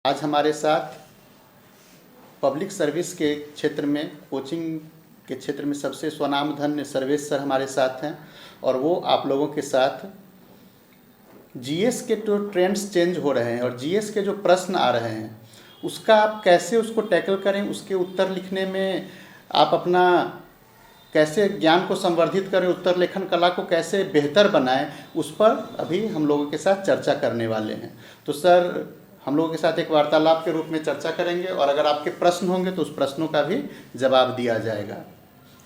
आज हमारे साथ पब्लिक सर्विस के क्षेत्र में, कोचिंग के क्षेत्र में सबसे स्वनामधन्य सर्वेश सर हमारे साथ हैं और वो आप लोगों के साथ जीएस के जो ट्रेंड्स चेंज हो रहे हैं और जीएस के जो प्रश्न आ रहे हैं उसका आप कैसे उसको टैकल करें, उसके उत्तर लिखने में आप अपना कैसे ज्ञान को संवर्धित करें, उत्तर लेखन कला को कैसे बेहतर बनाएं, उस पर अभी हम लोगों के साथ चर्चा करने वाले हैं। तो सर हम लोगों के साथ एक वार्तालाप के रूप में चर्चा करेंगे और अगर आपके प्रश्न होंगे तो उस प्रश्नों का भी जवाब दिया जाएगा।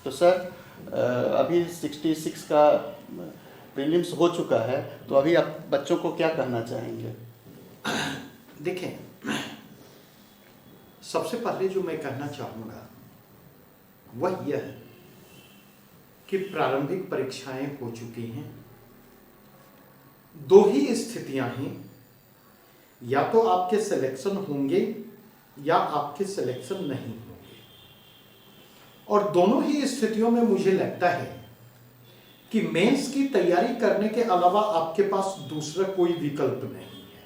तो सर अभी 66 का प्रीलिम्स हो चुका है, तो अभी आप बच्चों को क्या कहना चाहेंगे? देखें, सबसे पहले जो मैं कहना चाहूँगा वह यह है कि प्रारंभिक परीक्षाएं हो चुकी हैं। दो ही स्थितियां हैं, या तो आपके सिलेक्शन होंगे या आपके सिलेक्शन नहीं होंगे, और दोनों ही स्थितियों में मुझे लगता है कि मेंस की तैयारी करने के अलावा आपके पास दूसरा कोई विकल्प नहीं है।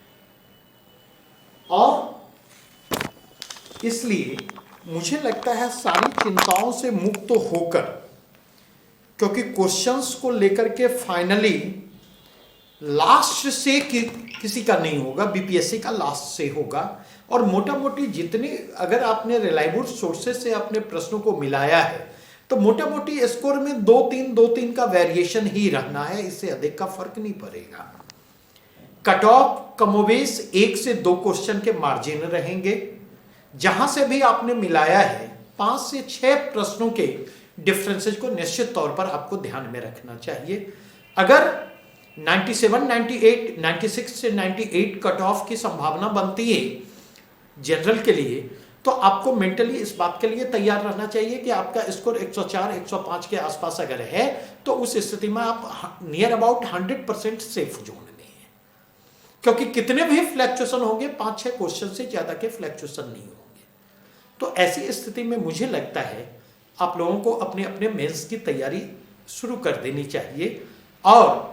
और इसलिए मुझे लगता है सारी चिंताओं से मुक्त होकर, क्योंकि क्वेश्चंस को लेकर के फाइनली लास्ट से किसी का नहीं होगा, बीपीएससी का लास्ट से होगा। और मोटा मोटी जितने अगर आपने रिलायबल सोर्सेज से अपने प्रश्नों को मिलाया है तो मोटा मोटी स्कोर में 2-3 का वेरिएशन ही रहना है, इससे अधिक का फर्क नहीं पड़ेगा। कट ऑफ कमोबेश 1 से 2 क्वेश्चन के मार्जिन रहेंगे। जहां से भी आपने मिलाया है 5 से 6 प्रश्नों के डिफरेंसेज को निश्चित तौर पर आपको ध्यान में रखना चाहिए। अगर 97, 98, 96 से 98 कट ऑफ की संभावना बनती है जनरल के लिए, तो आपको मेंटली इस बात के लिए तैयार रहना चाहिए कि आपका स्कोर 104, 105 के आसपास अगर है तो उस स्थिति में आप नियर अबाउट 100% सेफ जोन में है, क्योंकि कितने भी फ्लैक्चुएशन होंगे 5-6 क्वेश्चन से ज्यादा के फ्लैक्चुएशन नहीं होंगे। तो ऐसी स्थिति में मुझे लगता है आप लोगों को अपने अपने मेंस की तैयारी शुरू कर देनी चाहिए। और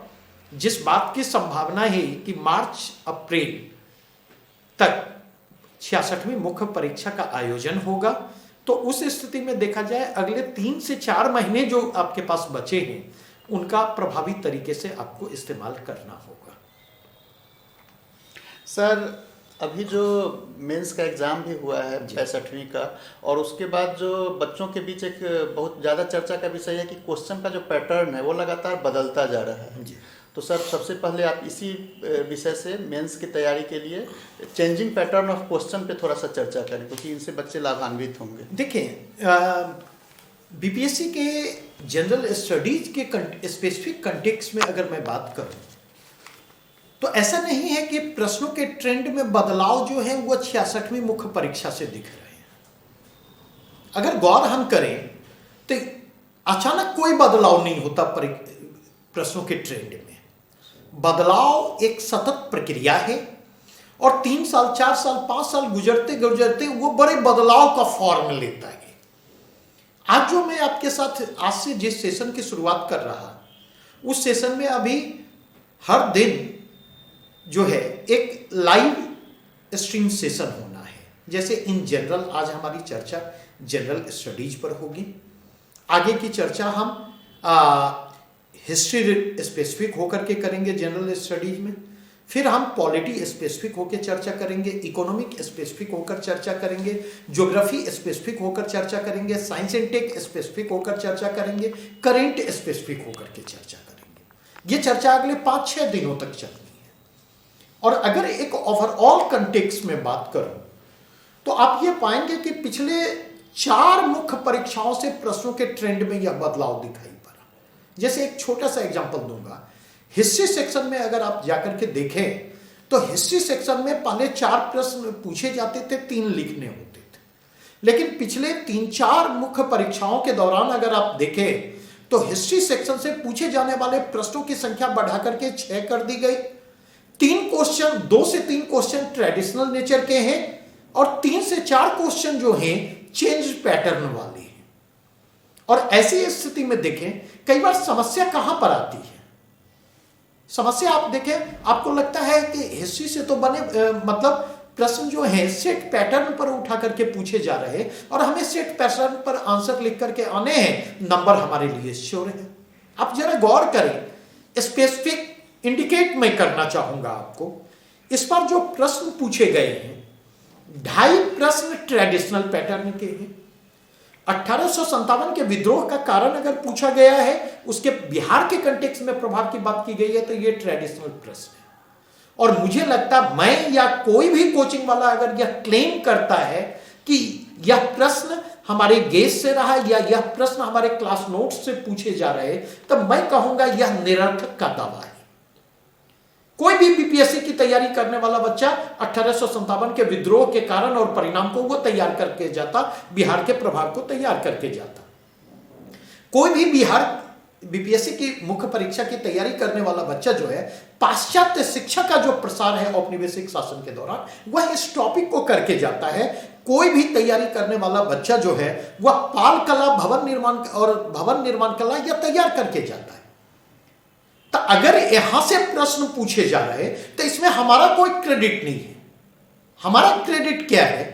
जिस बात की संभावना है कि मार्च अप्रैल तक 66वीं मुख्य परीक्षा का आयोजन होगा, तो उस स्थिति में देखा जाए अगले 3 से 4 महीने जो आपके पास बचे हैं उनका प्रभावी तरीके से आपको इस्तेमाल करना होगा। सर अभी जो मेंस का एग्ज़ाम भी हुआ है 65वीं का, और उसके बाद जो बच्चों के बीच एक बहुत ज़्यादा चर्चा का विषय है कि क्वेश्चन का जो पैटर्न है वो लगातार बदलता जा रहा है जी। तो सर सबसे पहले आप इसी विषय से मेंस की तैयारी के लिए चेंजिंग पैटर्न ऑफ क्वेश्चन पे थोड़ा सा चर्चा करें, क्योंकि इनसे बच्चे लाभान्वित होंगे। देखिए, बीपीएससी के जनरल स्टडीज के स्पेसिफिक कंटेक्स्ट में अगर मैं बात करूं तो ऐसा नहीं है कि प्रश्नों के ट्रेंड में बदलाव जो है वो 66वीं मुख्य परीक्षा से दिख रहे हैं। अगर गौर हम करें तो अचानक कोई बदलाव नहीं होता प्रश्नों के ट्रेंड में। बदलाव एक सतत प्रक्रिया है और 3 साल, 4 साल, 5 साल गुजरते गुजरते वो बड़े बदलाव का फॉर्म लेता है। आज जो मैं आपके साथ आज से जिस सेशन की शुरुआत कर रहा उस सेशन में अभी हर दिन जो है एक लाइव स्ट्रीम सेशन होना है। जैसे इन जनरल आज हमारी चर्चा जनरल स्टडीज पर होगी, आगे की चर्चा हम हिस्ट्री स्पेसिफिक होकर के करेंगे जनरल स्टडीज में, फिर हम पॉलिटी स्पेसिफिक होकर चर्चा करेंगे, इकोनॉमिक स्पेसिफिक होकर चर्चा करेंगे, ज्योग्राफी स्पेसिफिक होकर चर्चा करेंगे, साइंस एंड टेक स्पेसिफिक होकर चर्चा करेंगे, करेंट स्पेसिफिक होकर के चर्चा करेंगे। ये चर्चा अगले 5-6 दिनों तक चलनी है। और अगर एक ओवरऑल कंटेक्स्ट में बात करूं तो आप ये पाएंगे कि पिछले 4 मुख्य परीक्षाओं से प्रश्नों के ट्रेंड में यह बदलाव दिखाई पड़ा। जैसे एक छोटा सा एग्जांपल दूंगा, हिस्ट्री सेक्शन में अगर आप जाकर के देखें तो हिस्ट्री सेक्शन में पहले 4 प्रश्न पूछे जाते थे, 3 लिखने होते थे। लेकिन पिछले 3-4 मुख्य परीक्षाओं के दौरान अगर आप देखें तो हिस्ट्री सेक्शन से पूछे जाने वाले प्रश्नों की संख्या बढ़ा करके 6 कर दी गई। 2 से 3 क्वेश्चन ट्रेडिशनल नेचर के हैं और 3 से 4 क्वेश्चन जो हैं चेंज पैटर्न वाले हैं। और ऐसी स्थिति में देखें कई बार समस्या कहां पर आती है। समस्या आप देखें, आपको लगता है कि हिस्ट्री से तो बने मतलब प्रश्न जो है सेट पैटर्न पर उठा करके पूछे जा रहे हैं और हमें सेट पैटर्न पर आंसर लिख करके आने हैं, नंबर हमारे लिए श्योर है। आप जरा गौर करें, स्पेसिफिक इंडिकेट मैं करना चाहूंगा आपको। इस बार जो प्रश्न पूछे गए हैं 2.5 प्रश्न ट्रेडिशनल पैटर्न के हैं। 1857 के विद्रोह का कारण अगर पूछा गया है, उसके बिहार के कंटेक्स्ट में प्रभाव की बात की गई है, तो ये ट्रेडिशनल प्रश्न है। और मुझे लगता मैं या कोई भी कोचिंग वाला अगर यह क्लेम करता है कि यह प्रश्न हमारे गेस से रहा या यह प्रश्न हमारे क्लास नोट्स से पूछे जा रहे हैं, तब मैं कहूंगा यह निरर्थक का दावा है। कोई भी बीपीएससी की तैयारी करने वाला बच्चा 1857 के विद्रोह के कारण और परिणाम को वो तैयार करके जाता, बिहार के प्रभाव को तैयार करके जाता। कोई भी बिहार बीपीएससी की मुख्य परीक्षा की तैयारी करने वाला बच्चा जो है, पाश्चात्य शिक्षा का जो प्रसार है औपनिवेशिक शासन के दौरान, वह इस टॉपिक को करके जाता है। कोई भी तैयारी करने वाला बच्चा जो है वह पाल कला, भवन निर्माण कला यह तैयार करके जाता है। तो अगर यहां से प्रश्न पूछे जा रहे तो इसमें हमारा कोई क्रेडिट नहीं है। हमारा क्रेडिट क्या है?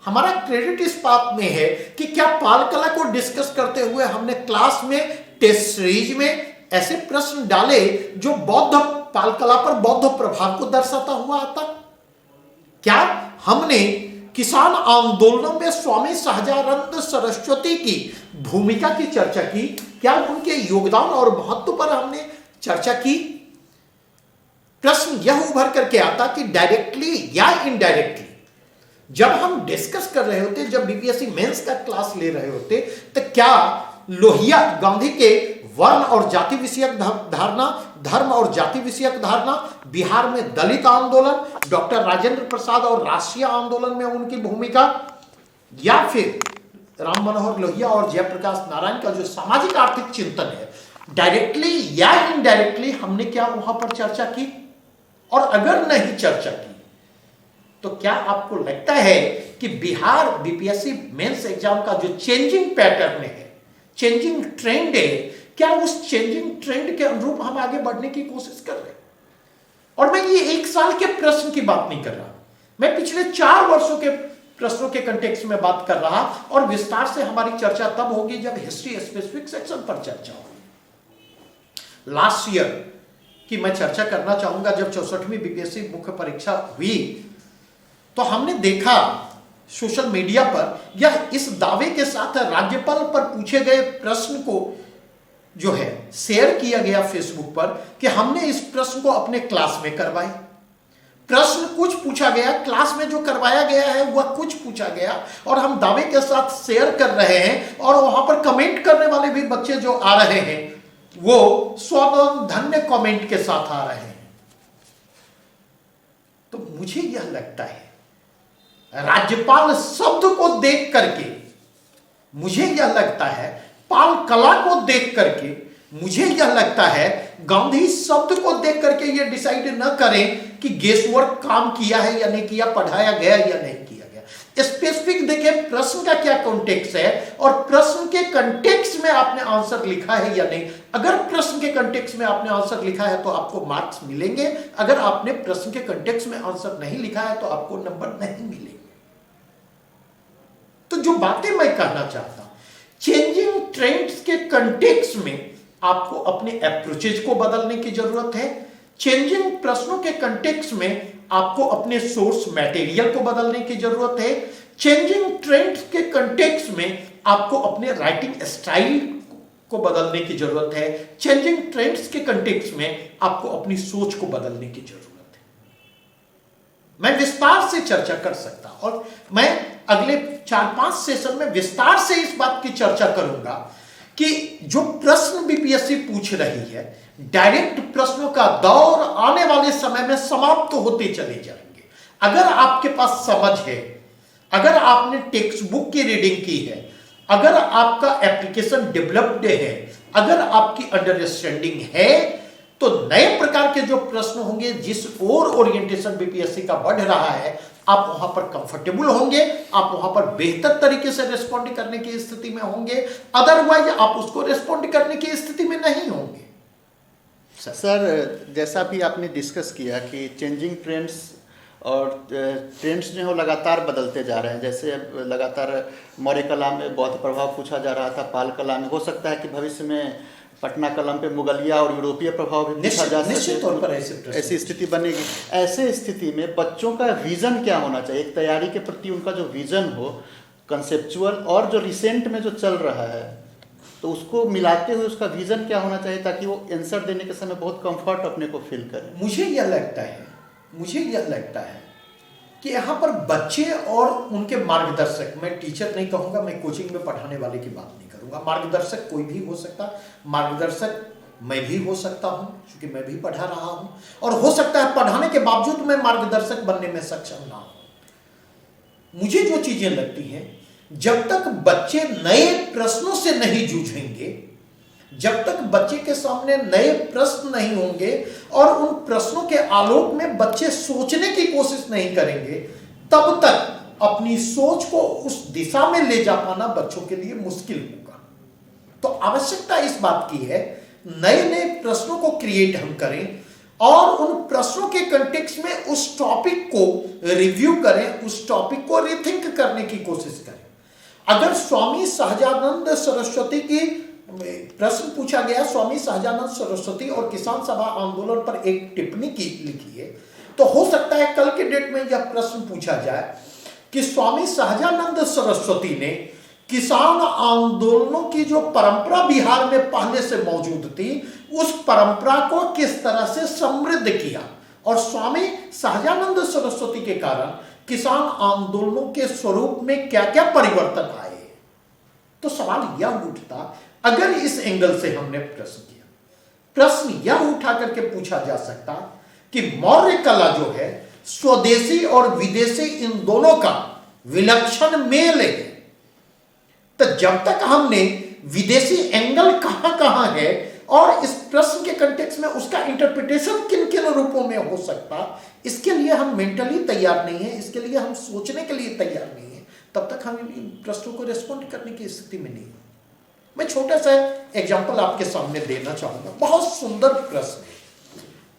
हमारा क्रेडिट इस बात में है कि क्या पाल कला को डिस्कस करते हुए हमने क्लास में, टेस्ट सीरीज में ऐसे प्रश्न डाले जो बौद्ध पाल कला पर बौद्ध प्रभाव को दर्शाता हुआ आता? क्या हमने किसान आंदोलनों में स्वामी सहजानंद सरस्वती की भूमिका की चर्चा की? क्या उनके योगदान और महत्व पर हमने चर्चा की? प्रश्न यह उभर करके आता कि डायरेक्टली या इनडायरेक्टली जब हम डिस्कस कर रहे होते, जब बीपीएससी मेंस का क्लास ले रहे होते, तो क्या लोहिया गांधी के वर्ण और जाति विषयक धारणा, धर्म और जाति विषयक धारणा, बिहार में दलित आंदोलन, डॉक्टर राजेंद्र प्रसाद और राष्ट्रीय आंदोलन में उनकी भूमिका, या फिर राम मनोहर लोहिया और जयप्रकाश नारायण का जो सामाजिक आर्थिक चिंतन है, डायरेक्टली या इनडायरेक्टली हमने क्या वहां पर चर्चा की? और अगर नहीं चर्चा की तो क्या आपको लगता है कि बिहार बीपीएससी मेंस एग्जाम का जो चेंजिंग पैटर्न है, चेंजिंग ट्रेंड है, क्या उस चेंजिंग ट्रेंड के अनुरूप हम आगे बढ़ने की कोशिश कर रहे हैं? और मैं ये 1 साल के प्रश्न की बात नहीं कर रहा, मैं पिछले 4 वर्षों के प्रश्नों के कंटेक्स्ट में बात कर रहा, और विस्तार से हमारी चर्चा तब होगी जब हिस्ट्री स्पेसिफिक सेक्शन पर चर्चा होगी। लास्ट ईयर की मैं चर्चा करना चाहूंगा, जब 64वीं बीपीएससी मुख्य परीक्षा हुई तो हमने देखा सोशल मीडिया पर यह इस दावे के साथ राज्यपाल पर पूछे गए प्रश्न को जो है शेयर किया गया फेसबुक पर कि हमने इस प्रश्न को अपने क्लास में करवाए। प्रश्न कुछ पूछा गया, क्लास में जो करवाया गया है वह कुछ पूछा गया, और हम दावे के साथ शेयर कर रहे हैं, और वहां पर कमेंट करने वाले भी बच्चे जो आ रहे हैं वो स्वयं धन्य कमेंट के साथ आ रहे हैं। तो मुझे यह लगता है राज्यपाल शब्द को देख करके, मुझे यह लगता है पाल कला को देख करके, मुझे यह लगता है गांधी शब्द को देख करके यह डिसाइड न करें कि गेसवर्क काम किया है या नहीं किया, पढ़ाया गया या नहीं किया गया। स्पेसिफिक देखें प्रश्न का क्या कॉन्टेक्स्ट है, और प्रश्न के कॉन्टेक्स्ट में आपने आंसर लिखा है या नहीं। अगर प्रश्न के कॉन्टेक्स्ट में आपने आंसर लिखा है तो आपको मार्क्स मिलेंगे, अगर आपने प्रश्न के कॉन्टेक्स्ट में आंसर नहीं लिखा है तो आपको नंबर नहीं मिलेंगे। तो जो बातें मैं कहना चाहता हूं, चेंजिंग ट्रेंड्स के कंटेक्स्ट में आपको अपने अप्रोचेज को बदलने की जरूरत है। चेंजिंग प्रश्नों के कंटेक्स्ट में आपको अपने सोर्स मटेरियल को बदलने की जरूरत है। चेंजिंग ट्रेंड्स के कंटेक्स्ट में आपको अपने राइटिंग स्टाइल को बदलने की जरूरत है। चेंजिंग ट्रेंड्स के कंटेक्स्ट में आपको अपनी सोच को बदलने की जरूरत है। मैं विस्तार से चर्चा कर सकता, और मैं अगले 4-5 सेशन में विस्तार से इस बात की चर्चा करूंगा कि जो प्रश्न बीपीएससी पूछ रही है, डायरेक्ट प्रश्नों का दौर आने वाले समय में समाप्त होते चले जाएंगे। अगर आपके पास समझ है, अगर आपने टेक्स्ट बुक की रीडिंग की है, अगर आपका एप्लीकेशन डेवलप्ड है, अगर आपकी अंडरस्टैंडिंग है, तो नए प्रकार के जो प्रश्न होंगे, जिस ओर ओरिएंटेशन बीपीएससी का बढ़ रहा है, आप वहां पर कंफर्टेबल होंगे, आप वहां पर बेहतर तरीके से रिस्पॉन्ड करने की स्थिति में होंगे। अदरवाइज आप उसको रिस्पॉन्ड करने की स्थिति में नहीं होंगे। सर, जैसा भी आपने डिस्कस किया कि चेंजिंग ट्रेंड्स और ट्रेंड्स जो है वो लगातार बदलते जा रहे हैं। जैसे अब लगातार मौर्य कला में बौद्ध प्रभाव पूछा जा रहा था, पाल कला में, हो सकता है कि भविष्य में पटना कलम पे मुगलिया और यूरोपीय प्रभाव भी पूछा जा सके। निश्चित तौर पर ऐसी स्थिति बनेगी। ऐसे स्थिति में बच्चों का विजन क्या होना चाहिए, एक तैयारी के प्रति उनका जो विजन हो कंसेप्चुअल और जो रिसेंट में जो चल रहा है, तो उसको मिलाते हुए उसका विजन क्या होना चाहिए ताकि वो आंसर देने के समय बहुत कंफर्ट अपने को फील करे। मुझे यह लगता है कि यहाँ पर बच्चे और उनके मार्गदर्शक, मैं टीचर नहीं कहूँगा, मैं कोचिंग में पढ़ाने वाले की बात नहीं करूँगा, मार्गदर्शक कोई भी हो सकता, मार्गदर्शक मैं भी हो सकता हूँ क्योंकि मैं भी पढ़ा रहा हूँ, और हो सकता है पढ़ाने के बावजूद मैं मार्गदर्शक बनने में सक्षम ना हूँ। मुझे जो चीजें लगती हैं, जब तक बच्चे नए प्रश्नों से नहीं जूझेंगे, जब तक बच्चे के सामने नए प्रश्न नहीं होंगे और उन प्रश्नों के आलोक में बच्चे सोचने की कोशिश नहीं करेंगे, तब तक अपनी सोच को उस दिशा में ले जा पाना बच्चों के लिए मुश्किल होगा। तो आवश्यकता इस बात की है, नए नए प्रश्नों को क्रिएट हम करें और उन प्रश्नों के कंटेक्स्ट में उस टॉपिक को रिव्यू करें, उस टॉपिक को रिथिंक करने की कोशिश करें। अगर स्वामी सहजानंद सरस्वती की प्रश्न पूछा गया, स्वामी सहजानंद सरस्वती और किसान सभा आंदोलन पर एक टिप्पणी की लिखी है, तो हो सकता है कल के डेट में यह प्रश्न पूछा जाए कि स्वामी सहजानंद सरस्वती ने किसान आंदोलनों की जो परंपरा बिहार में पहले से मौजूद थी, उस परंपरा को किस तरह से समृद्ध किया, और स्वामी सहजानंद सरस्वती के कारण किसान आंदोलनों के स्वरूप में क्या क्या परिवर्तन आए। तो सवाल यह उठता, अगर इस एंगल से हमने प्रश्न किया, प्रश्न यह उठा करके पूछा जा सकता कि मौर्य कला जो है स्वदेशी और विदेशी इन दोनों का विलक्षण मेल है। तो जब तक हमने विदेशी एंगल कहां कहां है और इस प्रश्न के कंटेक्स्ट में उसका इंटरप्रिटेशन किन किन रूपों में हो सकता, इसके लिए हम मेंटली तैयार नहीं है, इसके लिए हम सोचने के लिए तैयार नहीं है, तब तक हम इन प्रश्नों को रिस्पॉन्ड करने की स्थिति में नहीं। मैं छोटा सा एग्जांपल आपके सामने देना चाहूंगा, बहुत सुंदर प्रश्न है,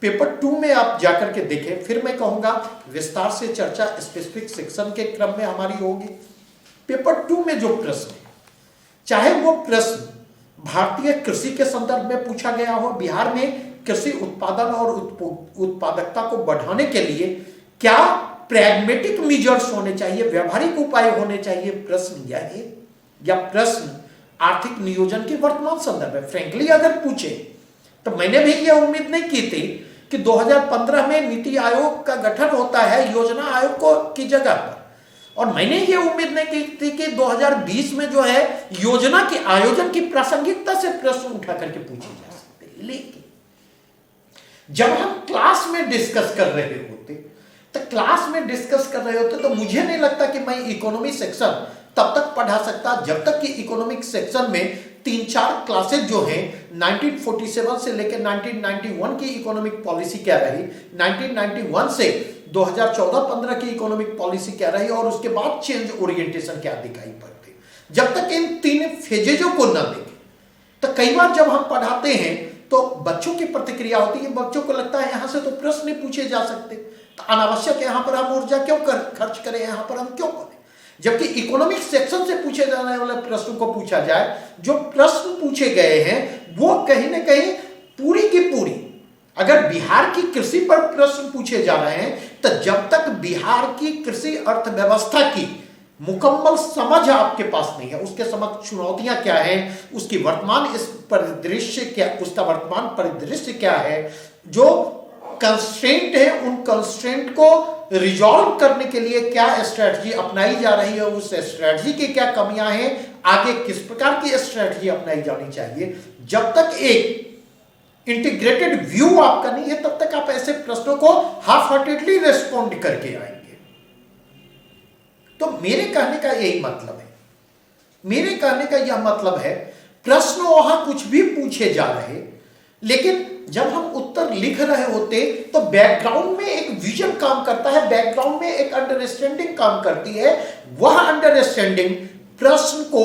पेपर 2 में आप जाकर के देखें, फिर मैं कहूंगा विस्तार से चर्चा स्पेसिफिक सेक्शन के क्रम में हमारी होगी। पेपर 2 में जो प्रश्न है, चाहे वो प्रश्न भारतीय कृषि के संदर्भ में पूछा गया हो, बिहार में कृषि उत्पादन और उत्पादकता को बढ़ाने के लिए क्या प्रैग्मेटिक मेजर्स होने चाहिए, व्यवहारिक उपाय होने चाहिए, प्रश्न यह है, या प्रश्न आर्थिक नियोजन के वर्तमान संदर्भ में फ्रेंकली अगर पूछे, तो मैंने भी यह उम्मीद नहीं की थी कि 2015 में नीति आयोग का गठन होता है योजना आयोग को की जगह पर, और मैंने ये उम्मीद नहीं की थी कि 2020 में जो है योजना के आयोजन की प्रासंगिकता से प्रश्न उठा करके पूछे जा सकते। लेकिन जब हम क्लास में डिस्कस कर रहे होते, तो मुझे नहीं लगता कि मैं इकोनॉमी सेक्शन तब तक पढ़ा सकता जब तक कि इकोनॉमिक सेक्शन में 3-4 क्लासेज जो हैं 1947 से लेकर 1991 की इकोनॉमिक पॉलिसी क्या रही, 1991 से 2014-15 की इकोनॉमिक पॉलिसी क्या रही, और उसके बाद चेंज ओरिएंटेशन क्या दिखाई पड़ती, जब तक इन 3 फेजेजों को न देखें, तो कई बार जब हम पढ़ाते हैं तो बच्चों की प्रतिक्रिया होती है, बच्चों को लगता है यहां से तो प्रश्न नहीं पूछे जा सकते, तो अनावश्यक यहां पर हम ऊर्जा क्यों खर्च करें, यहां पर हम क्यों करें, जबकि इकोनॉमिक सेक्शन से पूछे जाने वाले प्रश्नों को पूछा जाए। जो प्रश्न पूछे गए हैं वो कहीं ना कहीं पूरी की पूरी, अगर बिहार की कृषि पर प्रश्न पूछे जा रहे हैं, तो जब तक बिहार की कृषि अर्थव्यवस्था की मुकम्मल समझ आपके पास नहीं है, उसके समक्ष चुनौतियां क्या हैं, उसकी वर्तमान इस परिदृश्य क्या, उसका वर्तमान परिदृश्य क्या है, जो कंस्ट्रेंट है, उन कंस्ट्रेंट को रिजॉल्व करने के लिए क्या स्ट्रेटजी अपनाई जा रही है, उस स्ट्रेटजी की क्या कमियां हैं, आगे किस प्रकार की स्ट्रेटजी अपनाई जानी चाहिए, जब तक एक इंटीग्रेटेड व्यू आपका नहीं है, तब तक आप ऐसे प्रश्नों को हाफ हार्टेडली रिस्पॉन्ड करके आएंगे। तो मेरे कहने का यही मतलब है, मेरे कहने का यह मतलब है, प्रश्न वहां कुछ भी पूछे जा रहे, लेकिन जब हम उत्तर लिख रहे होते तो बैकग्राउंड में एक विजन काम करता है, बैकग्राउंड में एक अंडरस्टैंडिंग काम करती है, वह अंडरस्टैंडिंग प्रश्न को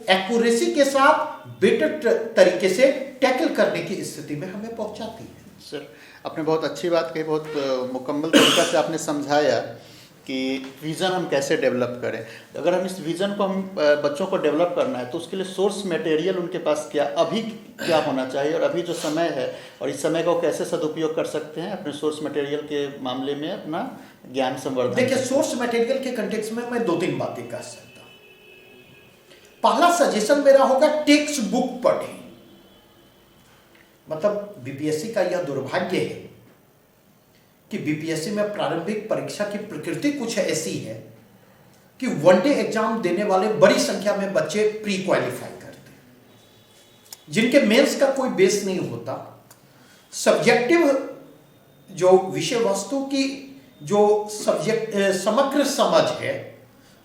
एक्यूरेसी के साथ बेटर तरीके से टैकल करने की स्थिति में हमें पहुंचाती है। सर, आपने बहुत अच्छी बात कही, बहुत मुकम्मल तरीक़ा से आपने समझाया कि विज़न हम कैसे डेवलप करें। अगर हम इस विज़न को हम बच्चों को डेवलप करना है तो उसके लिए सोर्स मटेरियल उनके पास अभी क्या होना चाहिए, और अभी जो समय है और इस समय को कैसे सदुपयोग कर सकते हैं अपने सोर्स मटेरियल के मामले में अपना ज्ञान संवर्धन। देखिए, सोर्स मटेरियल के कंटेक्स्ट में मैं 2-3 बातें कह सकता हूं। पहला सजेशन मेरा होगा, टेक्स्ट बुक पढ़ें। मतलब बीपीएससी का यह दुर्भाग्य है कि बीपीएससी में प्रारंभिक परीक्षा की प्रकृति कुछ ऐसी है कि वनडे एग्जाम देने वाले बड़ी संख्या में बच्चे प्री क्वालिफाई करते हैं, जिनके मेंस का कोई बेस नहीं होता। सब्जेक्टिव जो विषय वस्तु की जो समग्र समझ है,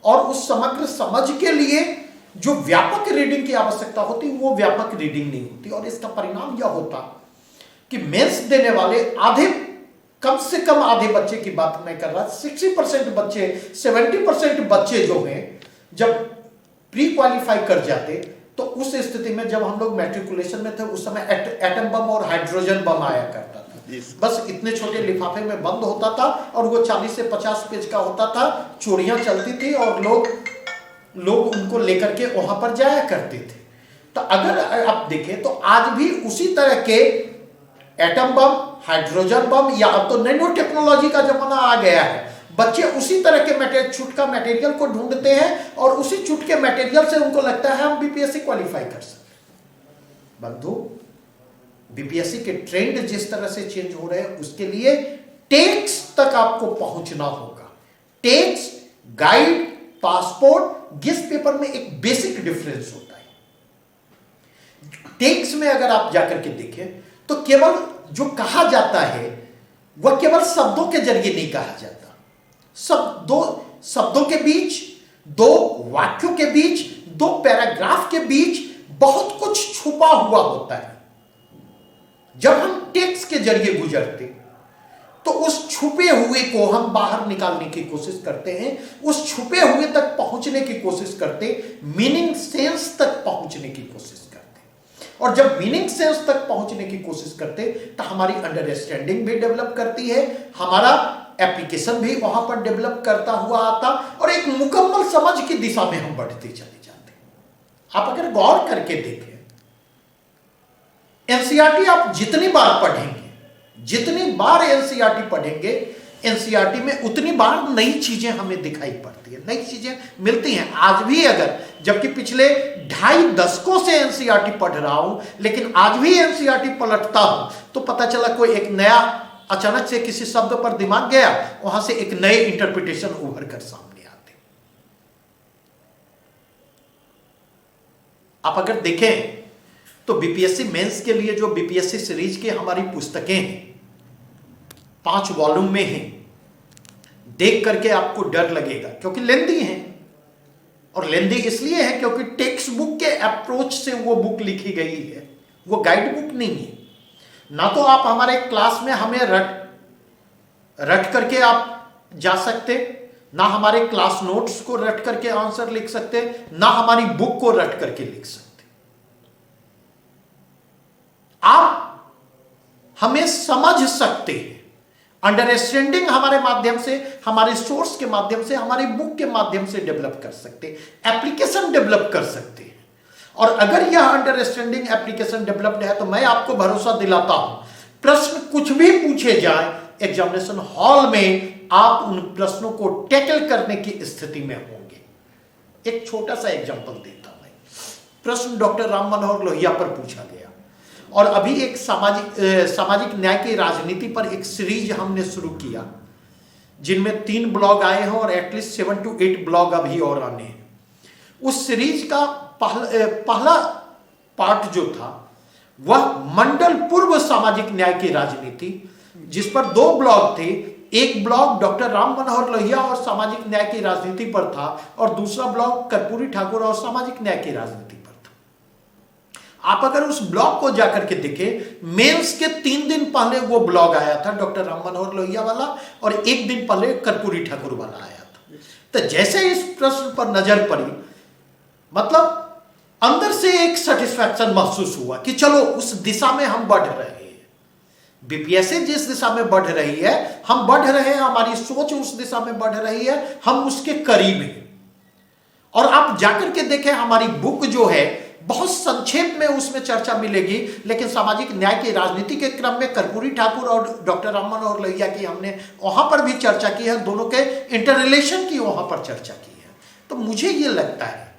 और उस समग्र समझ के लिए जो व्यापक रीडिंग की आवश्यकता होती, वो व्यापक रीडिंग नहीं होती। और इसका परिणाम यह होता कि मेंस देने वाले कम से कम आधे बच्चे की बात मैं कर रहा, 60% बच्चे, 70% बच्चे जो हैं, जब प्री क्वालिफाई कर जाते, तो उस स्थिति में जब हम लोग मैट्रिकुलेशन में थे उस समय एटम बम और हाइड्रोजन बम आया करता था। बस इतने छोटे लिफाफे में बंद होता था और वो 40 से 50 पेज का होता था। चोरियां चलती थी और लोग उनको लेकर के वहां पर जाया करते थे। तो अगर आप देखें तो आज भी उसी तरह के एटम बम, हाइड्रोजन बम, या अब तो नैनो टेक्नोलॉजी का जमाना आ गया है, बच्चे उसी तरह के छुटका मटेरियल को ढूंढते हैं और उसी छुटके मटेरियल से उनको लगता है हम बीपीएससी क्वालिफाई कर सकते। बंधु, बीपीएससी के ट्रेंड जिस तरह से चेंज हो रहे हैं, उसके लिए टेक्स्ट तक आपको पहुंचना होगा। Text, guide, passport, guest paper में एक बेसिक डिफरेंस होता है। टेक्स्ट में अगर आप जाकर के देखें तो केवल जो कहा जाता है वह केवल शब्दों के जरिए नहीं कहा जाता। दो शब्दों के बीच, दो वाक्यों के बीच, दो पैराग्राफ के बीच बहुत कुछ छुपा हुआ होता है। जब हम टेक्स्ट के जरिए गुजरते तो उस छुपे हुए को हम बाहर निकालने की कोशिश करते हैं, उस छुपे हुए तक पहुंचने की कोशिश करते, मीनिंग सेंस तक पहुंचने की कोशिश करते। और जब मीनिंग सेंस तक पहुंचने की कोशिश करते तो हमारी अंडरस्टैंडिंग भी डेवलप करती है, हमारा एप्लीकेशन भी वहां पर डेवलप करता हुआ आता, और एक मुकम्मल समझ की दिशा में हम बढ़ते चले जाते। आप अगर गौर करके देखें, एनसीईआरटी आप जितनी बार पढ़ेंगे, जितनी बार एनसीईआरटी पढ़ेंगे, एनसीईआरटी में उतनी बार नई चीजें हमें दिखाई पड़ती है, नई चीजें मिलती हैं। आज भी अगर, जबकि पिछले 2.5 दशकों से एनसीईआरटी पढ़ रहा हूं, लेकिन आज भी एनसीईआरटी पलटता हूं तो पता चला कोई एक नया, अचानक से किसी शब्द पर दिमाग गया, वहां से एक नए इंटरप्रिटेशन उभर कर सामने आते। आप अगर देखें तो बीपीएससी मेंस के लिए जो बीपीएससी सीरीज की हमारी पुस्तकें हैं, 5 वॉल्यूम में हैं, देख करके आपको डर लगेगा क्योंकि लेंदी हैं। और लेंदी इसलिए है क्योंकि टेक्स्ट बुक के अप्रोच से वो बुक लिखी गई है, वो गाइड बुक नहीं है। ना तो आप हमारे क्लास में हमें रट करके आप जा सकते, ना हमारे क्लास नोट्स को रट करके आंसर लिख सकते, ना हमारी बुक को रट करके लिख सकते। आप हमें समझ सकते हैं, अंडरस्टैंडिंग हमारे माध्यम से, हमारे सोर्स के माध्यम से, हमारी बुक के माध्यम से डेवलप कर सकते, एप्लीकेशन डेवलप कर सकते हैं। और अगर यह अंडरस्टैंडिंग एप्लीकेशन डेवलप्ड है तो मैं आपको भरोसा दिलाता हूं, प्रश्न कुछ भी पूछे जाए एग्जामिनेशन हॉल में, आप उन प्रश्नों को टैकल करने की स्थिति में होंगे। एक छोटा सा एग्जांपल देता हूं। प्रश्न डॉक्टर राम मनोहर लोहिया पर पूछा गया, और अभी एक सामाजिक न्याय की राजनीति पर एक सीरीज हमने शुरू किया, जिनमें 3 ब्लॉग आए हैं और एटलीस्ट 7 to 8 ब्लॉग अभी और आने हैं। उस सीरीज का पहला पार्ट जो था वह मंडल पूर्व सामाजिक न्याय की राजनीति, जिस पर 2 ब्लॉग थे। एक ब्लॉग डॉक्टर राम मनोहर लोहिया और सामाजिक न्याय की राजनीति पर था, और दूसरा ब्लॉग कर्पूरी ठाकुर और सामाजिक न्याय की राजनीति पर था। आप अगर उस ब्लॉग को जाकर के देखें, मेंस के 3 दिन पहले वो ब्लॉग आया था डॉक्टर राम मनोहर लोहिया वाला, और 1 दिन पहले कर्पूरी ठाकुर वाला आया था। तो जैसे इस प्रश्न पर नजर पड़ी, मतलब अंदर से एक सेटिस्फैक्शन महसूस हुआ कि चलो उस दिशा में हम बढ़ रहे हैं। बीपीएससी जिस दिशा में बढ़ रही है, हम बढ़ रहे हैं, हमारी सोच उस दिशा में बढ़ रही है, हम उसके करीब हैं। और आप जाकर के देखें, हमारी बुक जो है बहुत संक्षेप में उसमें चर्चा मिलेगी, लेकिन सामाजिक न्याय की राजनीति के क्रम में कर्पूरी ठाकुर और डॉक्टर रामन और लोहिया की हमने वहां पर भी चर्चा की है, दोनों के इंटर रिलेशन की वहां पर चर्चा की है। तो मुझे ये लगता है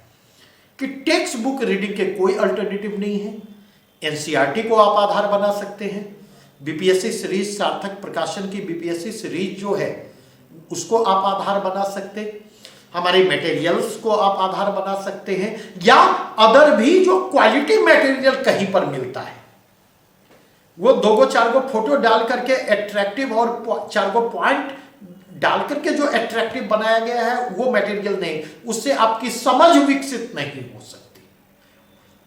कि टेक्स्ट बुक रीडिंग के कोई अल्टरनेटिव नहीं है। एनसीईआरटी को आप आधार बना सकते हैं, बीपीएससी सीरीज, सार्थक प्रकाशन की बीपीएससी सीरीज जो है उसको आप आधार बना सकते, हमारे मटेरियल्स को आप आधार बना सकते हैं, या अदर भी जो क्वालिटी मटेरियल कहीं पर मिलता है, वो 2-4 फोटो डाल करके एट्रैक्टिव और 4 पॉइंट डाल करके जो एट्रैक्टिव बनाया गया है वो मटेरियल नहीं, उससे आपकी समझ विकसित नहीं हो सकती।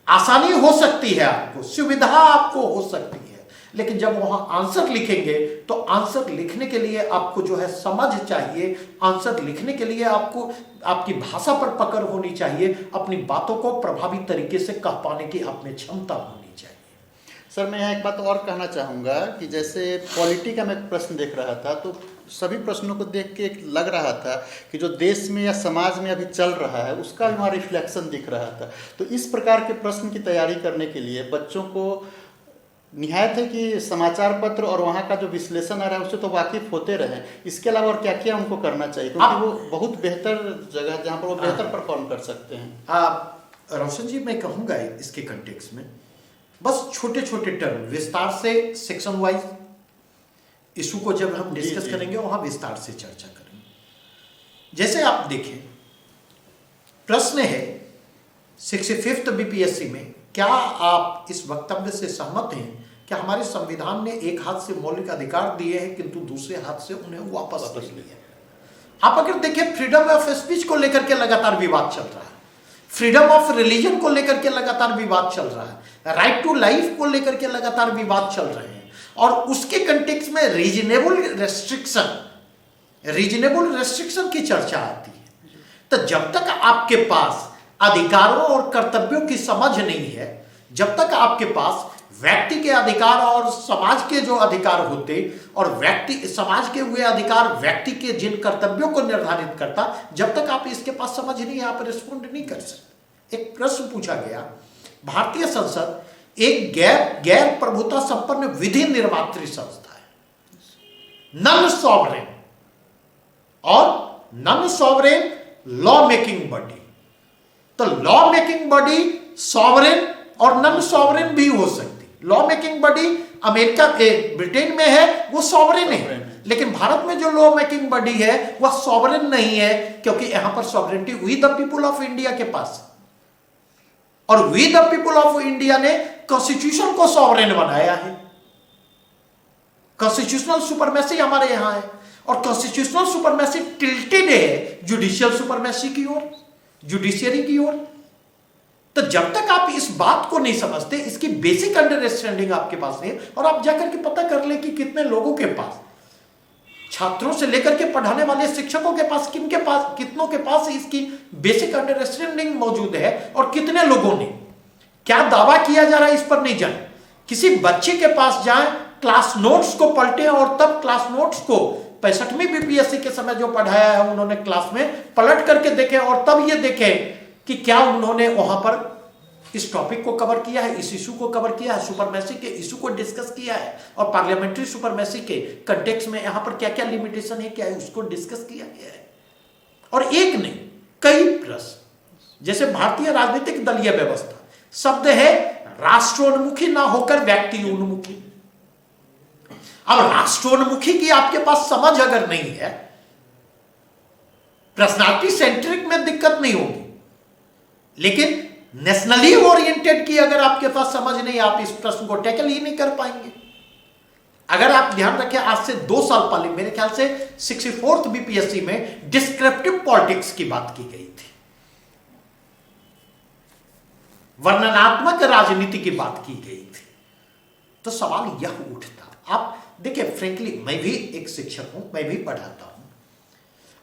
आसानी हो सकती है, आपको सुविधा आपको हो सकती है, लेकिन जब वहां आंसर लिखेंगे तो आंसर लिखने के लिए आपको जो है समझ चाहिए, आंसर लिखने के लिए आपको आपकी भाषा पर पकड़ होनी चाहिए, अपनी बातों को प्रभावी तरीके से कह पाने की आप में क्षमता होनी चाहिए। सर, मैं यहाँ एक बात और कहना चाहूँगा कि जैसे पॉलिटी का मैं प्रश्न देख रहा था, तो सभी प्रश्नों को देख के लग रहा था कि जो देश में या समाज में अभी चल रहा है उसका भी वहाँ रिफ्लेक्शन दिख रहा था। तो इस प्रकार के प्रश्न की तैयारी करने के लिए बच्चों को निहायत है कि समाचार पत्र और वहाँ का जो विश्लेषण आ रहा है उससे तो वाकिफ होते रहे। इसके अलावा और क्या क्या उनको करना चाहिए, क्योंकि वो बहुत बेहतर जगह है जहाँ पर वो बेहतर परफॉर्म कर सकते हैं। रोशन जी, मैं कहूँगा इसके कंटेक्स्ट में बस छोटे छोटे टर्म विस्तार से सेक्शन वाइज इशू को जब हम डिस्कस करेंगे वहां विस्तार से चर्चा करेंगे। जैसे आप देखें, प्रश्न है 65th बीपीएससी में, क्या आप इस वक्तव्य से सहमत हैं कि हमारे संविधान ने एक हाथ से मौलिक अधिकार दिए हैं किंतु दूसरे हाथ से उन्हें वापस ले लिया? आप अगर देखें, फ्रीडम ऑफ स्पीच को लेकर के लगातार विवाद चल रहा है, फ्रीडम ऑफ रिलीजन को लेकर के लगातार विवाद चल रहा है, राइट टू लाइफ को लेकर के लगातार विवाद चल रहे हैं, और उसके कंटेक्स्ट में रीजनेबल रेस्ट्रिक्शन की चर्चा आती है। तो जब तक आपके पास अधिकारों और कर्तव्यों की समझ नहीं है, जब तक आपके पास व्यक्ति के अधिकार और समाज के जो अधिकार होते, और व्यक्ति समाज के हुए अधिकार व्यक्ति के जिन कर्तव्यों को निर्धारित करता, जब तक आप इसके पास समझ नहीं है, आप रिस्पॉन्ड नहीं कर सकते। एक प्रश्न पूछा गया, भारतीय संसद एक गैर प्रभुता संपन्न विधि निर्मात्री संस्था है, नॉन सॉवरेन और non sovereign law making body. तो लॉ मेकिंग बॉडी सॉवरेन और नॉन सॉवरेन भी हो सकती। Law making body America Britain में है, वो सॉवरेन है, लेकिन भारत में जो लॉ मेकिंग बॉडी है वह सॉवरेन नहीं है, क्योंकि यहां पर sovereignty we the people of India के पास, और we the people of India ने कॉन्स्टिट्यूशन को सॉवरेन बनाया है। कॉन्स्टिट्यूशनल सुपरमेसी हमारे यहां है, और कॉन्स्टिट्यूशनल सुपरमेसी टिल्टेड है जुडिशियल सुपरमेसी की ओर, जुडिशियरी की ओर। तो जब तक आप इस बात को नहीं समझते, इसकी बेसिक अंडरस्टैंडिंग आपके पास है, और आप जाकर के पता कर ले कि कितने लोगों के पास, छात्रों से लेकर के पढ़ाने वाले शिक्षकों के पास, कितनों के पास इसकी बेसिक अंडरस्टैंडिंग मौजूद है, और कितने लोगों ने क्या दावा किया जा रहा है इस पर नहीं जाए। किसी बच्चे के पास जाएं, क्लास नोट्स को पलटें, और तब क्लास नोट्स को 65वीं बीपीएससी के समय जो पढ़ाया है उन्होंने क्लास में पलट करके देखें, और तब ये देखें कि क्या उन्होंने वहां पर इस टॉपिक को कवर किया है, इस इशू को कवर किया है, सुपरमेसी के इशू को डिस्कस किया है, और पार्लियामेंट्री सुपरमेसी के कंटेक्स्ट में यहां पर क्या क्या लिमिटेशन है, क्या है, उसको डिस्कस किया गया है। और एक नहीं, कई प्रश्न, जैसे भारतीय राजनीतिक दलीय व्यवस्था, शब्द है राष्ट्रोन्मुखी ना होकर व्यक्ति उन्मुखी। अब राष्ट्रोन्मुखी की आपके पास समझ अगर नहीं है, पर्सनालिटी सेंट्रिक में दिक्कत नहीं होगी, लेकिन नेशनली ओरिएंटेड की अगर आपके पास समझ नहीं, आप इस प्रश्न को टैकल ही नहीं कर पाएंगे। अगर आप ध्यान रखें, आज से 2 साल पहले मेरे ख्याल से 64th बीपीएससी में डिस्क्रिप्टिव पॉलिटिक्स की बात की गई थी, वर्णनात्मक राजनीति की बात की गई थी। तो सवाल यह उठता, आप देखिए, फ्रेंकली मैं भी एक शिक्षक हूं, मैं भी पढ़ाता हूं।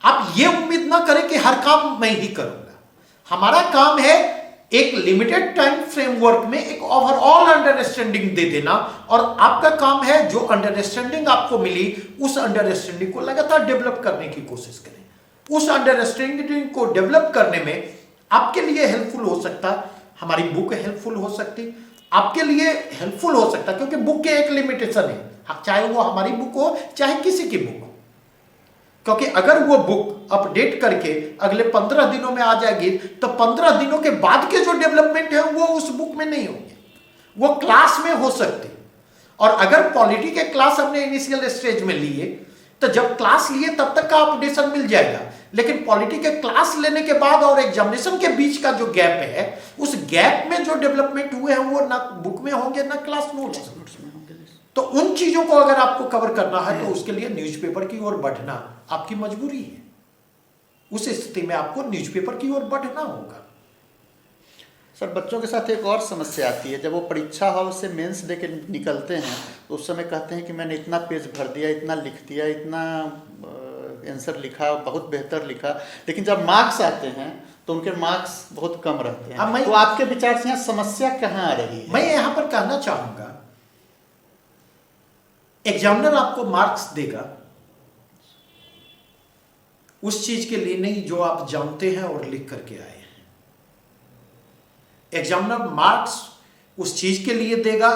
आप ये उम्मीद ना करें कि हर काम मैं ही करूंगा। हमारा काम है एक लिमिटेड टाइम फ्रेमवर्क में एक ओवरऑल अंडरस्टैंडिंग दे देना, और आपका काम है जो अंडरस्टैंडिंग आपको मिली उस अंडरस्टैंडिंग को लगातार डेवलप करने की कोशिश करें। उस अंडरस्टैंडिंग को डेवलप करने में आपके लिए हेल्पफुल हो सकता, हमारी बुक हेल्पफुल हो सकती, आपके लिए हेल्पफुल हो सकता, क्योंकि बुक के एक लिमिटेशन है, चाहे वो हमारी बुक हो चाहे किसी की बुक हो। क्योंकि अगर वो बुक अपडेट करके अगले 15 दिनों में आ जाएगी तो 15 दिनों के बाद के जो डेवलपमेंट है वो उस बुक में नहीं होंगे, वो क्लास में हो सकती। और अगर पॉलिटी के क्लास हमने इनिशियल स्टेज में लिए तो जब क्लास लिए तब तक का अपडेशन मिल जाएगा, लेकिन पॉलिटी के क्लास लेने के बाद और एग्जामिनेशन के बीच का जो गैप है, उस गैप में जो डेवलपमेंट हुए हैं वो ना बुक में होंगे ना क्लास नोट्स में होंगे। तो उन चीजों को अगर आपको कवर करना है तो उसके लिए न्यूज़पेपर की ओर बढ़ना आपकी मजबूरी है। उस स्थिति में आपको न्यूज़पेपर की ओर बढ़ना होगा। सर, बच्चों के साथ एक और समस्या आती है, जब वो परीक्षा हॉल से मेंस दे के निकलते हैं तो उस समय कहते हैं कि मैंने इतना पेज भर दिया, इतना लिख दिया, इतना आंसर लिखा, बहुत बेहतर लिखा, लेकिन जब मार्क्स आते हैं तो उनके मार्क्स बहुत कम रहते हैं। तो आपके विचार से यहाँ समस्या कहाँ आ रही है? मैं यहाँ पर कहना चाहूंगा, एग्जामिनर आपको मार्क्स देगा उस चीज के लिए नहीं जो आप जानते हैं और लिख करके आए हैं। एग्जामिनर मार्क्स उस चीज के लिए देगा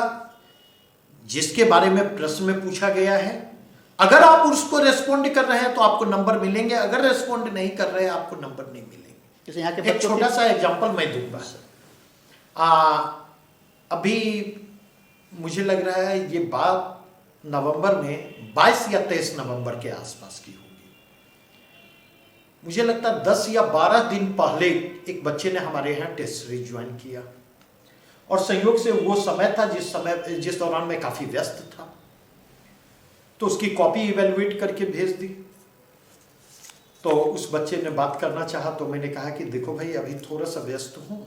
जिसके बारे में प्रश्न में पूछा गया है। अगर आप उसको रेस्पॉन्ड कर रहे हैं तो आपको नंबर मिलेंगे, अगर रेस्पॉन्ड नहीं कर रहे हैं आपको नंबर नहीं मिलेंगे। जैसे यहाँ के एक छोटा सा एग्जांपल मैं दूंगा। अभी मुझे लग रहा है ये बात नवंबर में 22 या 23 नवंबर के आसपास की होगी। मुझे लगता है 10 या 12 दिन पहले एक बच्चे ने हमारे यहाँ टेस्ट सीरीज ज्वाइन किया, और संयोग से वो समय था जिस दौरान मैं काफी व्यस्त था, तो उसकी कॉपी इवेलुएट करके भेज दी। तो उस बच्चे ने बात करना चाहा तो मैंने कहा कि देखो भाई, अभी थोड़ा सा व्यस्त हूं,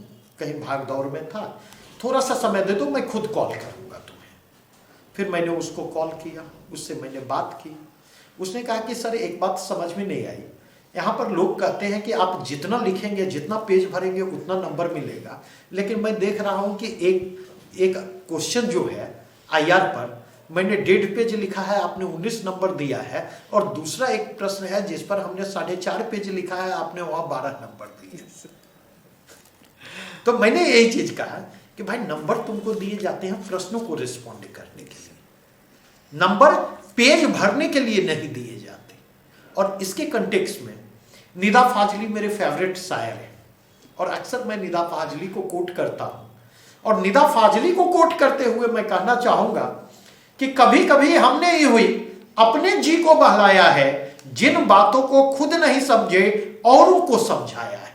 कहीं भाग दौड़ में था, थोड़ा सा समय दे दो, मैं खुद कॉल करूंगा तुम्हें। फिर मैंने उसको कॉल किया, उससे मैंने बात की। उसने कहा कि सर एक बात समझ में नहीं आई, यहाँ पर लोग कहते हैं कि आप जितना लिखेंगे, जितना पेज भरेंगे उतना नंबर मिलेगा, लेकिन मैं देख रहा हूँ कि एक क्वेश्चन जो है IR पर मैंने 1.5 पेज लिखा है, आपने 19 नंबर दिया है, और दूसरा एक प्रश्न है जिस पर हमने 4.5 पेज लिखा है, आपने वहां 12 नंबर दिए। तो मैंने यही चीज कहा कि भाई नंबर तुमको दिए जाते हैं प्रश्नों को रिस्पॉन्ड करने के लिए, नंबर पेज भरने के लिए नहीं दिए जाते। और इसके कंटेक्स्ट में निदा फाजली मेरे फेवरेट शायर है, और अक्सर मैं निदा फाजली को कोट करता हूं, और निदा फाजली को कोट करते हुए मैं कहना चाहूंगा कि कभी कभी हमने ही हुई अपने जी को बहलाया है, जिन बातों को खुद नहीं समझे औरों को समझाया है।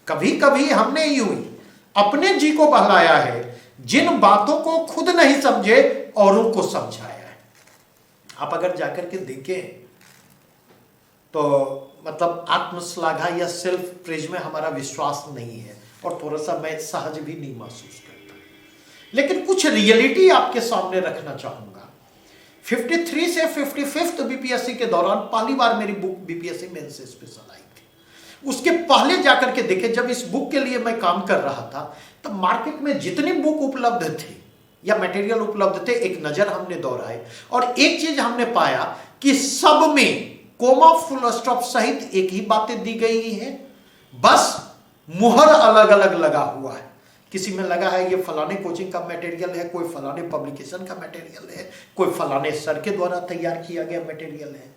कभी कभी हमने ही हुई अपने जी को बहलाया है, जिन बातों को खुद नहीं समझे औरों को समझाया है। आप अगर जाकर के देखें तो मतलब आत्मश्लाघा या सेल्फ प्रेज में हमारा विश्वास नहीं है, और थोड़ा सा मैं सहज भी नहीं महसूस करता। लेकिन कुछ रियलिटी आपके सामने रखना चाहूंगा। 53 से 55th बीपीएससी के दौरान पहली बार मेरी बुक बीपीएससी मेंस स्पेशल आई थी। उसके पहले जाकर के देखे, जब इस बुक के लिए मैं काम कर रहा था तब मार्केट में जितनी बुक उपलब्ध थे या मटेरियल उपलब्ध थे, एक नजर हमने दौड़ाए, और एक चीज हमने पाया कि सब में कोमा फुल स्टॉप सहित एक ही बातें दी गई है, बस मुहर अलग अलग लगा हुआ है। किसी में लगा है ये फलाने कोचिंग का मटेरियल है, कोई फलाने पब्लिकेशन का मटेरियल है, कोई फलाने सर के द्वारा तैयार किया गया मटेरियल है।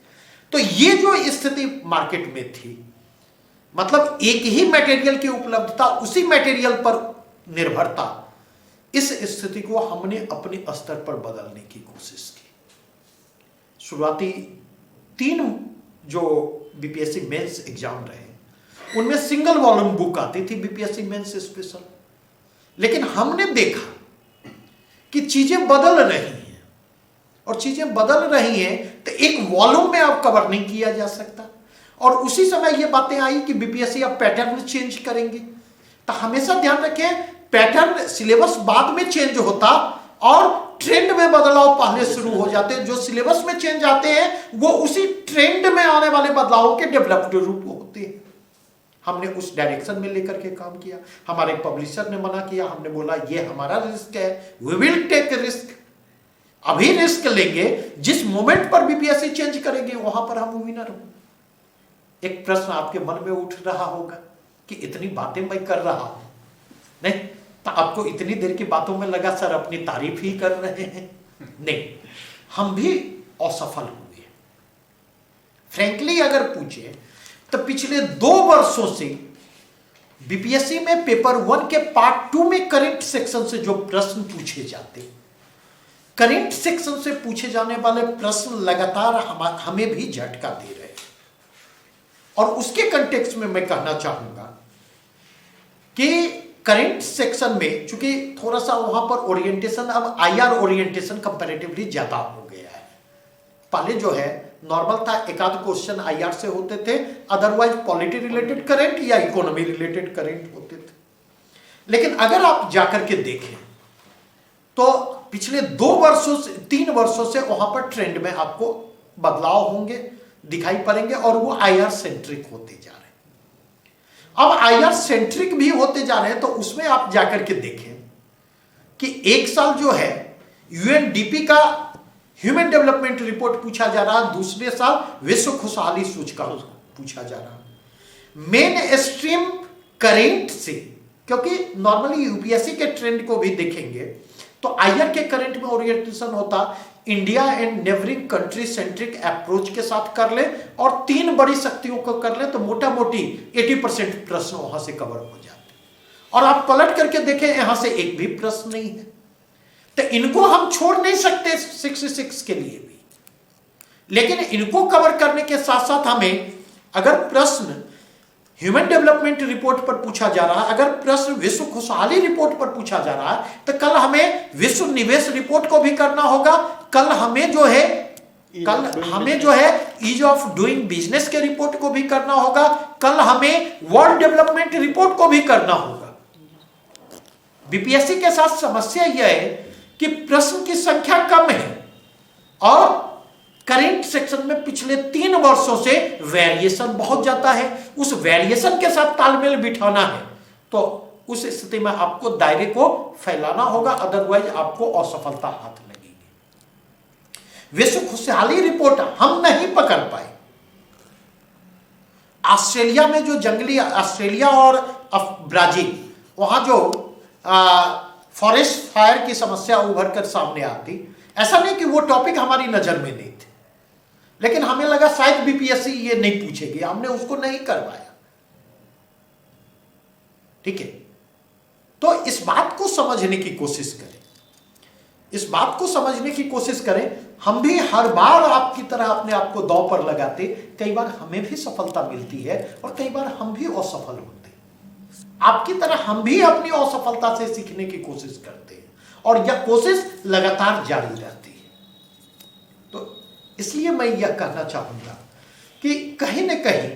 तो ये जो स्थिति मार्केट में थी, मतलब एक ही मटेरियल की उपलब्धता, उसी मटेरियल पर निर्भरता, इस स्थिति को हमने अपने स्तर पर बदलने की कोशिश की। शुरुआती 3 जो बीपीएससी मेंस एग्जाम रहे उनमें सिंगल वॉल्यूम बुक आती थी बीपीएससी मेंस स्पेशल, लेकिन हमने देखा कि चीजें बदल रही हैं, और चीजें बदल रही हैं तो एक वॉल्यूम में अब कवर नहीं किया जा सकता। और उसी समय ये बातें आई कि बीपीएससी अब पैटर्न चेंज करेंगे। तो हमेशा ध्यान रखें, पैटर्न सिलेबस बाद में चेंज होता और ट्रेंड में बदलाव पहले शुरू हो जाते हैं। जो सिलेबस में चेंज आते हैं वो उसी ट्रेंड में आने वाले बदलावों के डेवलप्ड रूप होते हैं। हमने उस डायरेक्शन में लेकर के काम किया। हमारे पब्लिशर ने मना किया, हमने बोला ये हमारा रिस्क है, वी विल टेक रिस्क, अभी रिस्क लेंगे, जिस मोमेंट पर बीपीएससी चेंज करेंगे वहां पर हम विनर होंगे। एक प्रश्न आपके मन में उठ रहा होगा कि इतनी बातें मैं कर रहा हूं, नहीं तो आपको इतनी देर की बातों में लगा सर अपनी तारीफ ही कर रहे हैं। नहीं, हम भी असफल हुए। फ्रैंकली अगर पूछे तो पिछले 2 वर्षों से बीपीएससी में पेपर 1 के पार्ट 2 में करंट सेक्शन से जो प्रश्न पूछे जाते, करंट सेक्शन से पूछे जाने वाले प्रश्न लगातार हमें भी झटका दे रहे हैं। और उसके कंटेक्स्ट में मैं कहना चाहूंगा कि करंट सेक्शन में चूंकि थोड़ा सा वहां पर ओरिएंटेशन, अब आईआर ओरिएंटेशन कंपैरेटिवली ज्यादा हो गया है। पहले जो है नॉर्मल था, एक आध क्वेश्चन आईआर से होते थे, अदरवाइज पॉलिटी रिलेटेड करंट या इकोनॉमी रिलेटेड करंट होते थे। लेकिन अगर आप जाकर के देखें तो पिछले 2 वर्षों से 3 वर्षों से वहां पर ट्रेंड में आपको बदलाव होंगे, दिखाई पड़ेंगे, और वो आईआर सेंट्रिक होते जा रहे हैं। अब आईआर सेंट्रिक भी होते जा रहे हैं तो उसमें आप जाकर के देखें कि एक साल जो है यूएनडीपी का ह्यूमन डेवलपमेंट रिपोर्ट पूछा जा रहा है, दूसरे साल विश्व खुशहाली सूचकांक पूछा जा रहा है। मेन स्ट्रीम करेंट से, क्योंकि नॉर्मली यूपीएससी के ट्रेंड को भी देखेंगे तो आईआर के करंट में ओरिएंटेशन होता India and neighbouring country centric approach के साथ कर ले और 3 बड़ी शक्तियों को कर ले तो मोटा मोटी 80% प्रश्न वहां से कवर हो जाते। और आप पलट करके देखें यहां से एक भी प्रश्न नहीं है, तो इनको हम छोड़ नहीं सकते 66 के लिए भी। लेकिन इनको कवर करने के साथ साथ हमें अगर प्रश्न ह्यूमन डेवलपमेंट रिपोर्ट पर पूछा जा रहा है, अगर प्रश्न विश्व खुशहाली रिपोर्ट पर पूछा जा रहा है, तो कल हमें विश्व निवेश रिपोर्ट को भी करना होगा, कल हमें जो है ईज ऑफ डूइंग बिजनेस के रिपोर्ट को भी करना होगा, कल हमें वर्ल्ड डेवलपमेंट रिपोर्ट को भी करना होगा। बीपीएससी के साथ समस्या यह है कि प्रश्न की संख्या कम है और करंट सेक्शन में पिछले 3 वर्षों से वेरिएशन बहुत ज्यादा है। उस वेरिएशन के साथ तालमेल बिठाना है तो उस स्थिति में आपको दायरे को फैलाना होगा, अदरवाइज आपको असफलता हाथ लगेगी। विश्व खुशहाली रिपोर्ट हम नहीं पकड़ पाए। ऑस्ट्रेलिया में जो जंगली, ऑस्ट्रेलिया और ब्राजील, वहां जो फॉरेस्ट फायर की समस्या उभर कर सामने आती, ऐसा नहीं कि वो टॉपिक हमारी नजर में नहीं थे, लेकिन हमें लगा शायद बीपीएससी ये नहीं पूछेगी, हमने उसको नहीं करवाया। ठीक है, तो इस बात को समझने की कोशिश करें, इस बात को समझने की कोशिश करें। हम भी हर बार आपकी तरह अपने आप को दांव पर लगाते, कई बार हमें भी सफलता मिलती है और कई बार हम भी असफल होते। आपकी तरह हम भी अपनी असफलता से सीखने की कोशिश करते हैं और यह कोशिश लगातार जारी रहती है। तो इसलिए मैं यह कहना चाहूंगा कि कहीं न कहीं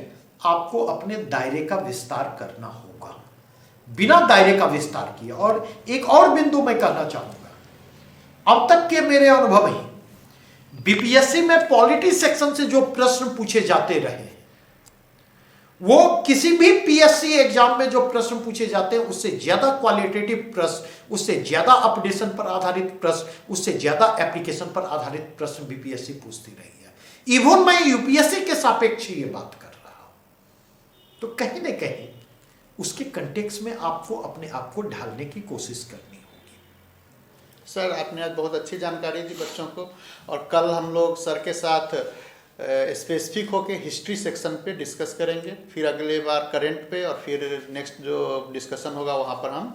आपको अपने दायरे का विस्तार करना होगा, बिना दायरे का विस्तार किए। और एक और बिंदु मैं कहना चाहूंगा, अब तक के मेरे अनुभव ही बीपीएससी में पॉलिटी सेक्शन से जो प्रश्न पूछे जाते रहे, वो किसी भी पीएससी एग्जाम में जो प्रश्न पूछे जाते हैं उससे ज्यादा क्वालिटेटिव प्रश्न, उससे ज्यादा अपडेशन पर आधारित प्रश्न, उससे ज्यादा एप्लीकेशन पर आधारित प्रश्न बीपीएससी पूछती रही है। इवन मैं यूपीएससी के सापेक्ष ये बात कर रहा हूं। तो कहीं ना कहीं उसके कंटेक्स्ट में आपको अपने आप को ढालने की कोशिश करनी होगी। सर, आपने आज बहुत अच्छी जानकारी दी बच्चों को, और कल हम लोग सर के साथ स्पेसिफिक होके हिस्ट्री सेक्शन पे डिस्कस करेंगे, फिर अगले बार करंट पे, और फिर नेक्स्ट जो डिस्कशन होगा वहाँ पर हम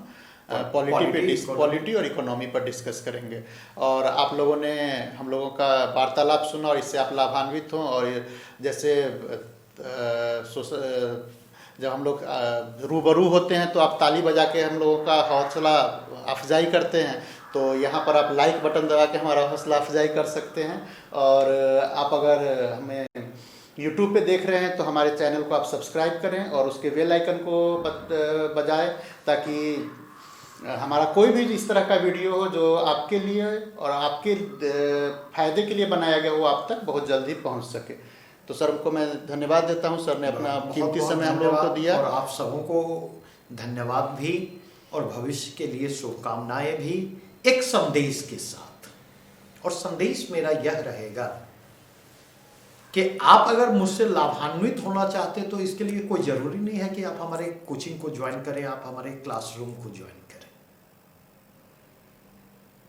पॉलिटी और इकोनॉमी पर डिस्कस करेंगे। और आप लोगों ने हम लोगों का वार्तालाप सुना और इससे आप लाभान्वित हों। और जैसे जब हम लोग रूबरू होते हैं तो आप ताली बजा के हम लोगों का हौसला अफजाई करते हैं, तो यहाँ पर आप लाइक बटन दबा के हमारा हौसला अफजाई कर सकते हैं। और आप अगर हमें YouTube पे देख रहे हैं तो हमारे चैनल को आप सब्सक्राइब करें और उसके बेल आइकन को बजाएं, ताकि हमारा कोई भी इस तरह का वीडियो हो जो आपके लिए और आपके फ़ायदे के लिए बनाया गया वो आप तक बहुत जल्दी पहुंच सके। तो सर को मैं धन्यवाद देता हूं, सर ने अपना कीमती बहुत समय हम लोगों को धन्यवाद, दिया। और आप सबों को धन्यवाद भी, और भविष्य के लिए शुभकामनाएं भी, एक संदेश के साथ। और संदेश मेरा यह रहेगा कि आप अगर मुझसे लाभान्वित होना चाहते तो इसके लिए कोई जरूरी नहीं है कि आप हमारे कोचिंग को ज्वाइन करें, आप हमारे क्लासरूम को ज्वाइन करें।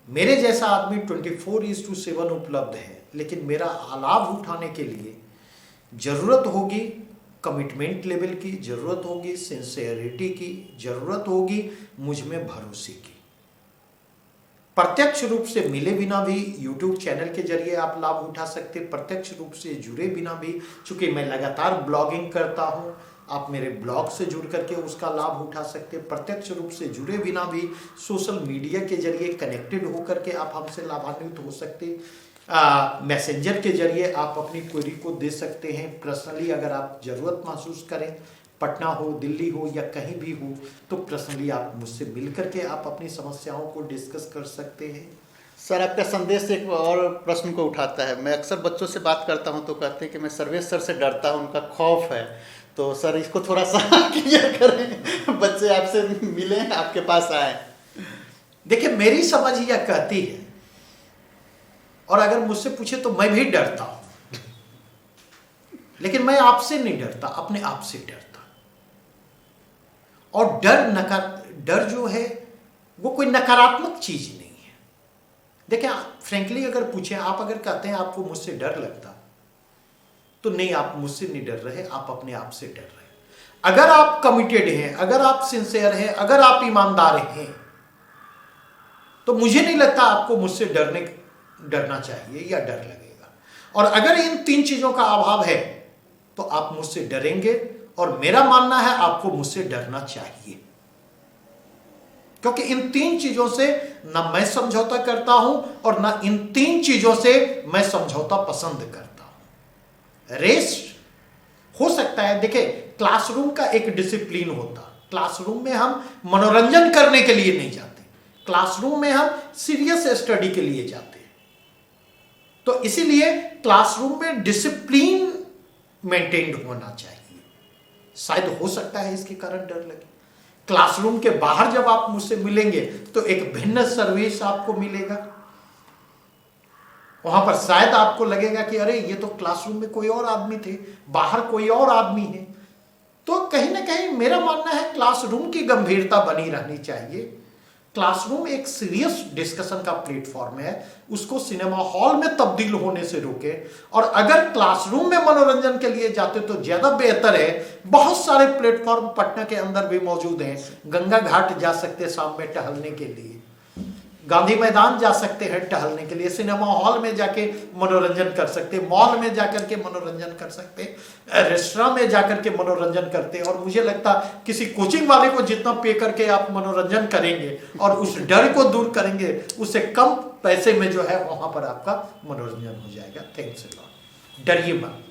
मेरे जैसा आदमी 24/7 उपलब्ध है, लेकिन मेरा लाभ उठाने के लिए जरूरत होगी कमिटमेंट लेवल की, जरूरत होगी सिंसियरिटी की, जरूरत होगी मुझ में भरोसे की। प्रत्यक्ष रूप से मिले बिना भी YouTube चैनल के जरिए आप लाभ उठा सकते, प्रत्यक्ष रूप से जुड़े बिना भी, चूंकि मैं लगातार ब्लॉगिंग करता हूं, आप मेरे ब्लॉग से जुड़ करके उसका लाभ उठा सकते, प्रत्यक्ष रूप से जुड़े बिना भी सोशल मीडिया के जरिए कनेक्टेड होकर के आप हमसे लाभान्वित हो सकते, मैसेंजर के जरिए आप अपनी क्वेरी को दे सकते हैं। पर्सनली अगर आप जरूरत महसूस करें, पटना हो, दिल्ली हो या कहीं भी हो, तो पर्सनली आप मुझसे मिल करके आप अपनी समस्याओं को डिस्कस कर सकते हैं। सर आपका संदेश एक और प्रश्न को उठाता है। मैं अक्सर बच्चों से बात करता हूं तो कहते हैं कि मैं सर्वेश सर से डरता हूं, उनका खौफ है, तो सर इसको थोड़ा सा क्लियर करें, बच्चे आपसे मिलें, आपके पास आए। देखिए मेरी समझ यह कहती है, और अगर मुझसे पूछे तो मैं भी डरता हूं, लेकिन मैं आपसे नहीं डरता, अपने आप से डरता। और डर जो है वो कोई नकारात्मक चीज नहीं है। देखिए फ्रेंकली अगर पूछे, आप अगर कहते हैं आपको मुझसे डर लगता, तो नहीं, आप मुझसे नहीं डर रहे, आप अपने आप से डर रहे। अगर आप कमिटेड हैं, अगर आप सिंसियर हैं, अगर आप ईमानदार हैं, तो मुझे नहीं लगता आपको मुझसे डरना चाहिए या डर लगेगा। और अगर इन 3 चीजों का अभाव है तो आप मुझसे डरेंगे, और मेरा मानना है आपको मुझसे डरना चाहिए, क्योंकि इन 3 चीजों से ना मैं समझौता करता हूं और ना इन 3 चीजों से मैं समझौता पसंद करता हूं। रेस्ट हो सकता है, देखिए क्लासरूम का एक डिसिप्लिन होता, क्लासरूम में हम मनोरंजन करने के लिए नहीं जाते, क्लासरूम में हम सीरियस स्टडी के लिए जाते हैं। तो इसीलिए क्लासरूम में डिसिप्लिन मेंटेन्ड होना चाहिए। शायद हो सकता है इसके कारण डर लगे। क्लासरूम के बाहर जब आप मुझसे मिलेंगे तो एक भिन्न सर्विस आपको मिलेगा, वहां पर शायद आपको लगेगा कि अरे ये तो क्लासरूम में कोई और आदमी थे, बाहर कोई और आदमी है। तो कहीं ना कहीं मेरा मानना है क्लासरूम की गंभीरता बनी रहनी चाहिए। क्लासरूम एक सीरियस डिस्कशन का प्लेटफॉर्म है, उसको सिनेमा हॉल में तब्दील होने से रोके। और अगर क्लासरूम में मनोरंजन के लिए जाते तो ज्यादा बेहतर है। बहुत सारे प्लेटफॉर्म पटना के अंदर भी मौजूद हैं। गंगा घाट जा सकते शाम में टहलने के लिए, गांधी मैदान जा सकते हैं टहलने के लिए, सिनेमा हॉल में जाके मनोरंजन कर सकते, मॉल में जाकर के मनोरंजन कर सकते, रेस्टोरेंट में जाकर के मनोरंजन करते। और मुझे लगता किसी कोचिंग वाले को जितना पे करके आप मनोरंजन करेंगे और उस डर को दूर करेंगे, उससे कम पैसे में जो है वहां पर आपका मनोरंजन हो जाएगा। Thanks a lot. डरिए मत।